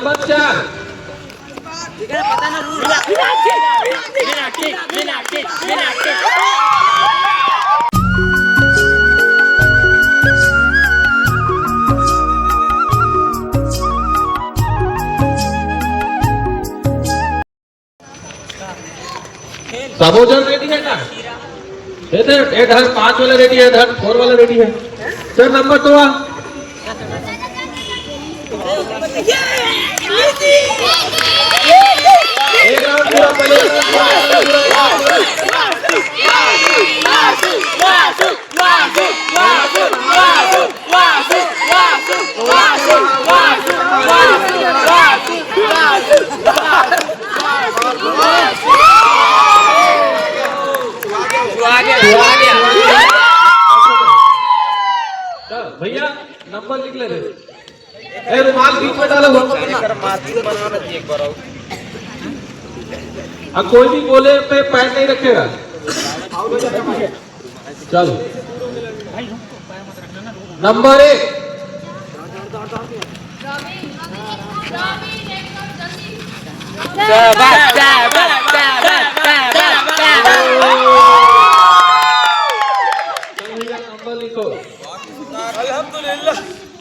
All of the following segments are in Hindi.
नंबर 4 सबोजन रेडी है ना? इधर 5 वाला रेडी है, इधर 4 वाला रेडी है। सर नंबर 2 एक राउंड पूरा भैया नंबर लिख ले रहे। रुमाल बीच में डालो। अब कोई भी बोले पे पैर नहीं रखेगा। चलो नंबर 1 नंबर लिखो।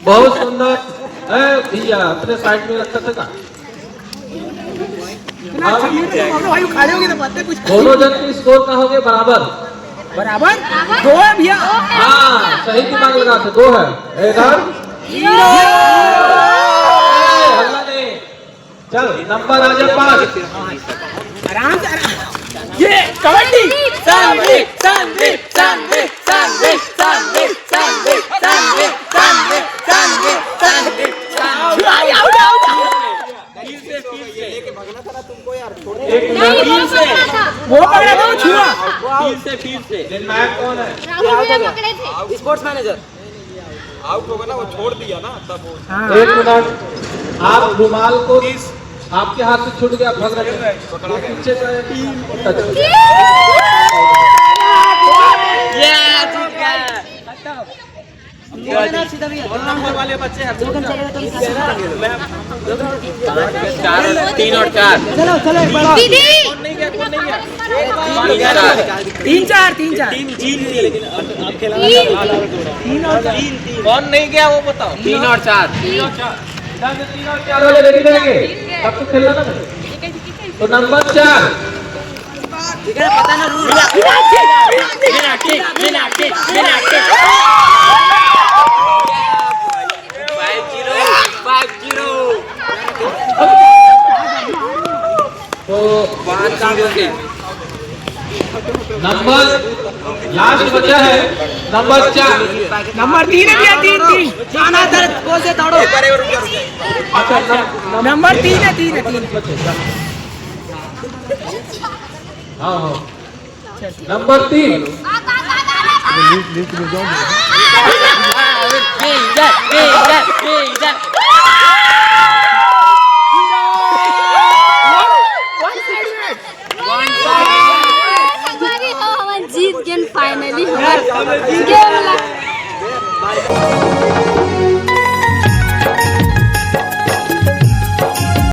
बहुत सुंदर है भैया, अपने साइड में रखा था। दोनों जन की स्कोर का हो गए बराबर। दो है भैया। हाँ सही दिमाग लगा थे, 2 है। इधर हल्ला नहीं। चल नंबर आ जा 5। आराम से ये कबड्डी। संदीप संदीप संदीप संदीप संदीप संदीप संदीप संदीप संदीप संदीप वो पकड़ा था, छुआ। फिर से निर्णायक कौन है? Sports manager. आउट होगा ना, वो छोड़ दिया ना तब। 1 मिनट। आप रुमाल को आपके हाथ से छूट गया, भाग रहे पीछे नंबर वाले बच्चे हैं। 3 और 4। चलो चलो दीदी। 3 4 3 4 कौन नहीं गया वो बताओ। 3 और 4 3 और 4 वाले रेडी रहेंगे तब तो खेलना ना। तो नंबर 4 पता ना रूल। 5-0 तो 5-0 नंबर लास्ट बचा है नंबर 4। नंबर 3 है भैया। 3 जाना दर्द को से दौड़ो। अच्छा नंबर 3 है। 3 हाँ हाँ नंबर 3 जीत गए फाइनली।